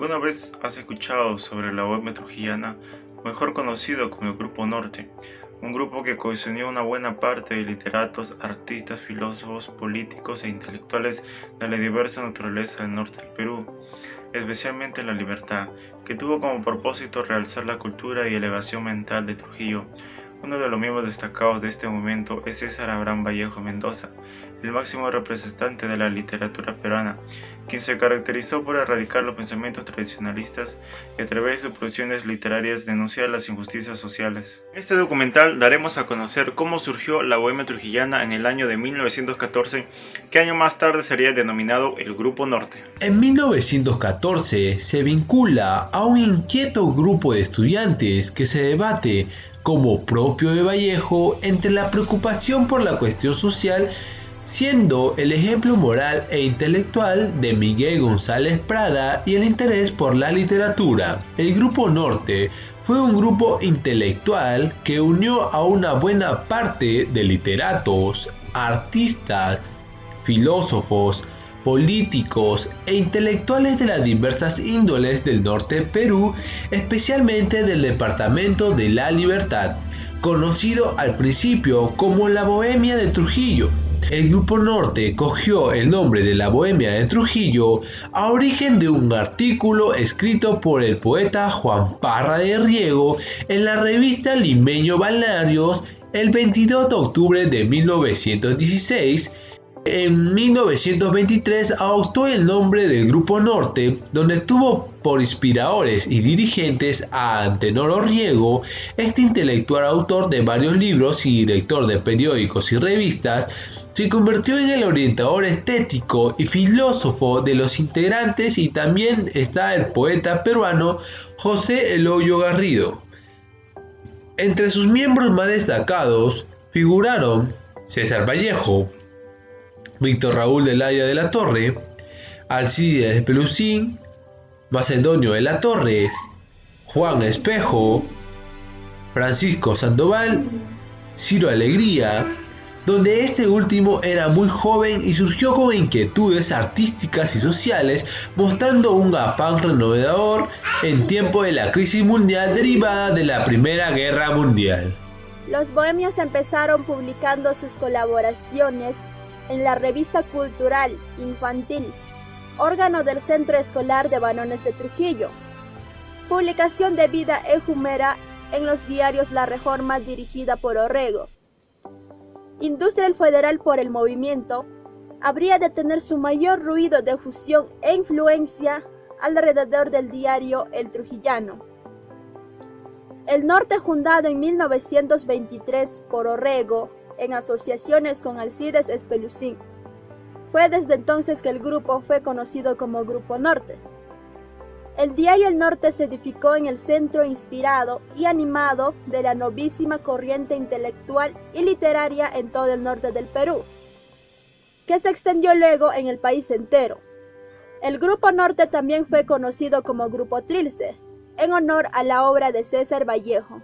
¿Alguna vez has escuchado sobre la Bohemia trujillana, mejor conocido como el Grupo Norte? Un grupo que cohesionó una buena parte de literatos, artistas, filósofos, políticos e intelectuales de la diversa naturaleza del norte del Perú, especialmente La Libertad, que tuvo como propósito realzar la cultura y elevación mental de Trujillo. Uno de los miembros destacados de este movimiento es César Abraham Vallejo Mendoza, el máximo representante de la literatura peruana, quien se caracterizó por erradicar los pensamientos tradicionalistas y a través de sus producciones literarias denunciar las injusticias sociales. En este documental daremos a conocer cómo surgió la Bohemia trujillana en el año de 1914, que año más tarde sería denominado el Grupo Norte. En 1914 se vincula a un inquieto grupo de estudiantes que se debate, como propio de Vallejo, entre la preocupación por la cuestión social, siendo el ejemplo moral e intelectual de Miguel González Prada, y el interés por la literatura. El Grupo Norte fue un grupo intelectual que unió a una buena parte de literatos, artistas, filósofos, políticos e intelectuales de las diversas índoles del norte de Perú, especialmente del departamento de La Libertad, conocido al principio como la Bohemia de Trujillo. El Grupo Norte cogió el nombre de la Bohemia de Trujillo a origen de un artículo escrito por el poeta Juan Parra de Riego en la revista Limeño Balnearios el 22 de octubre de 1916. En 1923 adoptó el nombre del Grupo Norte, donde tuvo por inspiradores y dirigentes a Antenor Riego, este intelectual, autor de varios libros y director de periódicos y revistas. Se convirtió en el orientador estético y filósofo de los integrantes, y también está el poeta peruano José Eloyo Garrido. Entre sus miembros más destacados figuraron César Vallejo, Víctor Raúl de Laya de la Torre, Alcides Pelusín, Macedonio de la Torre, Juan Espejo, Francisco Sandoval, Ciro Alegría, donde este último era muy joven y surgió con inquietudes artísticas y sociales, mostrando un afán renovador en tiempo de la crisis mundial derivada de la Primera Guerra Mundial. Los bohemios empezaron publicando sus colaboraciones en la revista cultural infantil, órgano del Centro Escolar de Varones de Trujillo, publicación de vida efímera en los diarios La Reforma, dirigida por Orrego. Industrial Federal por el movimiento habría de tener su mayor ruido, difusión e influencia alrededor del diario El Trujillano. El Norte, fundado en 1923 por Orrego, en asociaciones con Alcides Pelusín. Fue desde entonces que el grupo fue conocido como Grupo Norte. El diario El Norte se edificó en el centro, inspirado y animado de la novísima corriente intelectual y literaria en todo el norte del Perú, que se extendió luego en el país entero. El Grupo Norte también fue conocido como Grupo Trilce, en honor a la obra de César Vallejo.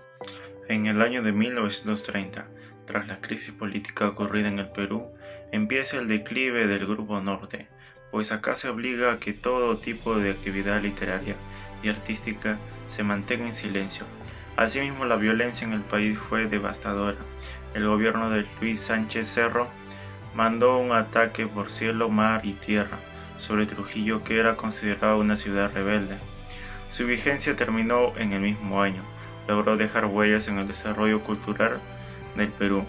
En el año de 1930, tras la crisis política ocurrida en el Perú, empieza el declive del Grupo Norte, pues acá se obliga a que todo tipo de actividad literaria y artística se mantenga en silencio. Asimismo, la violencia en el país fue devastadora. El gobierno de Luis Sánchez Cerro mandó un ataque por cielo, mar y tierra sobre Trujillo, que era considerada una ciudad rebelde. Su vigencia terminó en el mismo año. Logró dejar huellas en el desarrollo cultural del Perú,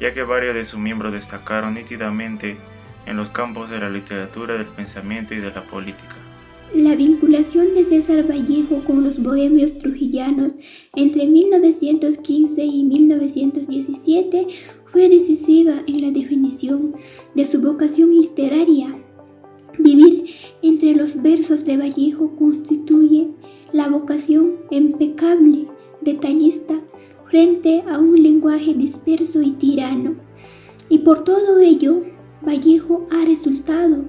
ya que varios de sus miembros destacaron nítidamente en los campos de la literatura, del pensamiento y de la política. La vinculación de César Vallejo con los bohemios trujillanos entre 1915 y 1917 fue decisiva en la definición de su vocación literaria. Vivir entre los versos de Vallejo constituye la vocación impecable, detallista, frente a un lenguaje disperso y tirano, y por todo ello Vallejo ha resultado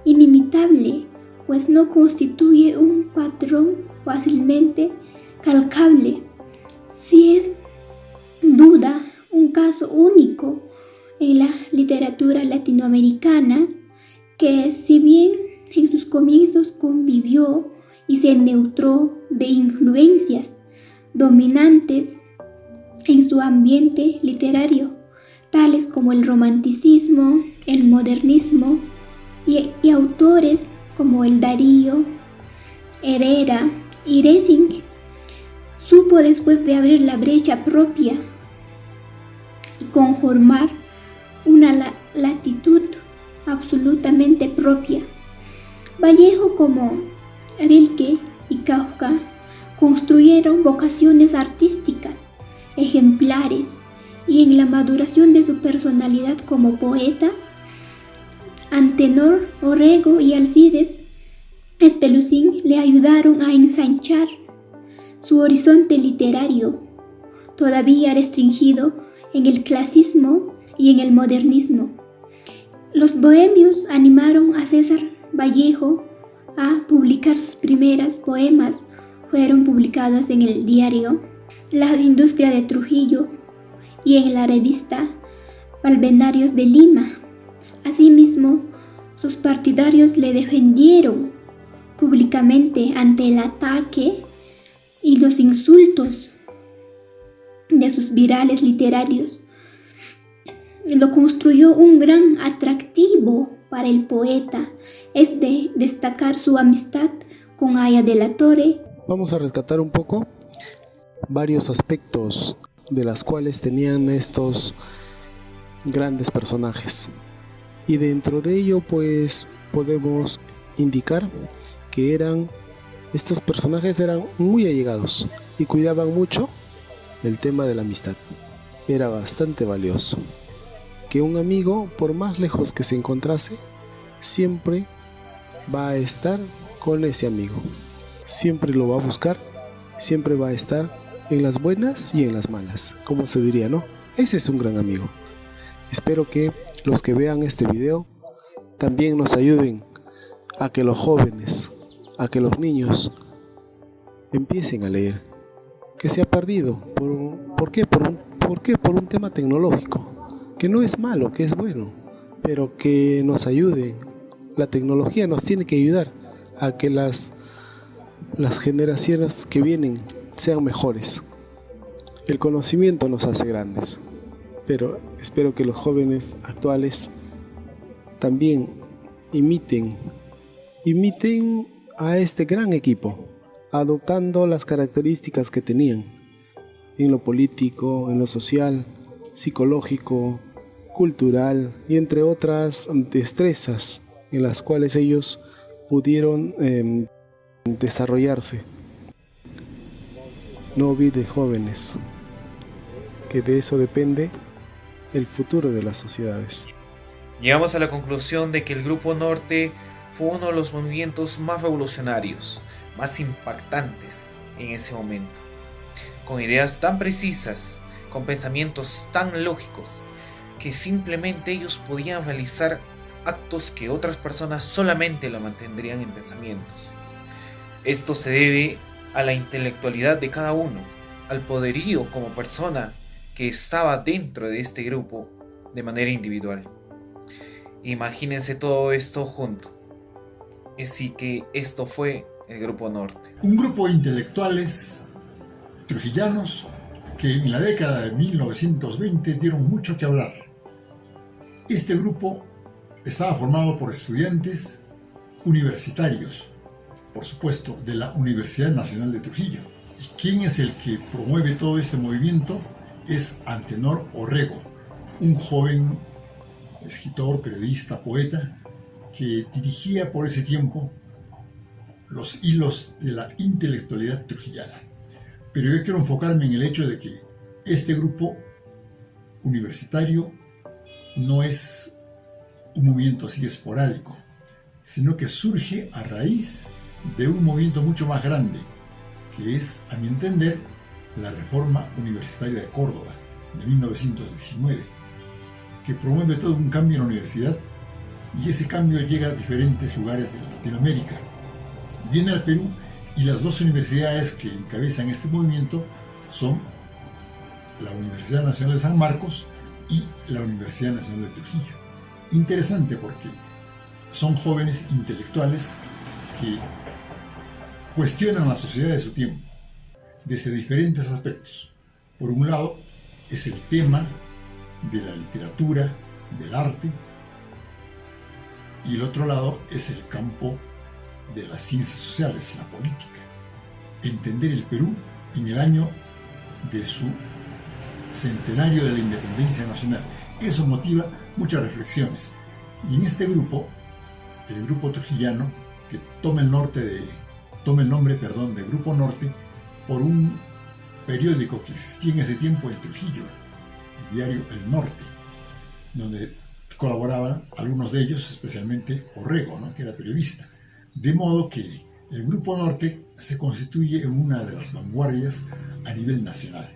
inimitable, pues no constituye un patrón fácilmente calcable. Si es duda un caso único en la literatura latinoamericana, que si bien en sus comienzos convivió y se neutró de influencias dominantes en su ambiente literario, tales como el romanticismo, el modernismo y autores como el Darío, Herrera y Lessing. Supo después de abrir la brecha propia y conformar una latitud absolutamente propia. Vallejo, como Rilke y Kafka, construyeron vocaciones artísticas ejemplares, y en la maduración de su personalidad como poeta, Antenor Orrego y Alcides Espelucín le ayudaron a ensanchar su horizonte literario, todavía restringido en el clasismo y en el modernismo. Los bohemios animaron a César Vallejo a publicar sus primeros poemas. Fueron publicados en el diario La Industria de Trujillo y en la revista Balbenarios de Lima. Asimismo, sus partidarios le defendieron públicamente ante el ataque y los insultos de sus virales literarios. Lo construyó un gran atractivo para el poeta, es de destacar su amistad con Aya de la Torre. Vamos a rescatar un poco varios aspectos de las cuales tenían estos grandes personajes, y dentro de ello pues podemos indicar que estos personajes eran muy allegados y cuidaban mucho del tema de la amistad. Era bastante valioso que un amigo, por más lejos que se encontrase, siempre va a estar con ese amigo, siempre lo va a buscar, siempre va a estar en las buenas y en las malas, como se diría, ¿no? Ese es un gran amigo. Espero que los que vean este video también nos ayuden a que los jóvenes, a que los niños empiecen a leer, que se ha perdido. ¿Por qué? Por un tema tecnológico, que no es malo, que es bueno, pero que nos ayude. La tecnología nos tiene que ayudar a que las generaciones que vienen sean mejores. El conocimiento nos hace grandes, pero espero que los jóvenes actuales también imiten a este gran equipo, adoptando las características que tenían en lo político, en lo social, psicológico, cultural y entre otras destrezas en las cuales ellos pudieron desarrollarse. No olvides, jóvenes, que de eso depende el futuro de las sociedades. Llegamos a la conclusión de que el Grupo Norte fue uno de los movimientos más revolucionarios, más impactantes en ese momento, con ideas tan precisas, con pensamientos tan lógicos, que simplemente ellos podían realizar actos que otras personas solamente lo mantendrían en pensamientos. Esto se debe a la intelectualidad de cada uno, al poderío como persona que estaba dentro de este grupo de manera individual. Imagínense todo esto junto. Así que esto fue el Grupo Norte. Un grupo de intelectuales trujillanos que en la década de 1920 dieron mucho que hablar. Este grupo estaba formado por estudiantes universitarios, por supuesto, de la Universidad Nacional de Trujillo. ¿Y quién es el que promueve todo este movimiento? Es Antenor Orrego, un joven escritor, periodista, poeta, que dirigía por ese tiempo los hilos de la intelectualidad trujillana. Pero yo quiero enfocarme en el hecho de que este grupo universitario no es un movimiento así esporádico, sino que surge a raíz de un movimiento mucho más grande, que es, a mi entender, la Reforma Universitaria de Córdoba de 1919, que promueve todo un cambio en la universidad, y ese cambio llega a diferentes lugares de Latinoamérica. Viene al Perú, y las dos universidades que encabezan este movimiento son la Universidad Nacional de San Marcos y la Universidad Nacional de Trujillo. Interesante porque son jóvenes intelectuales que cuestionan la sociedad de su tiempo desde diferentes aspectos. Por un lado, es el tema de la literatura, del arte, y el otro lado es el campo de las ciencias sociales, la política. Entender el Perú en el año de su centenario de la independencia nacional. Eso motiva muchas reflexiones. Y en este grupo, el grupo trujillano, que toma el nombre de Grupo Norte, por un periódico que existía en ese tiempo en Trujillo, el diario El Norte, donde colaboraban algunos de ellos, especialmente Orrego, ¿no?, que era periodista. De modo que el Grupo Norte se constituye en una de las vanguardias a nivel nacional.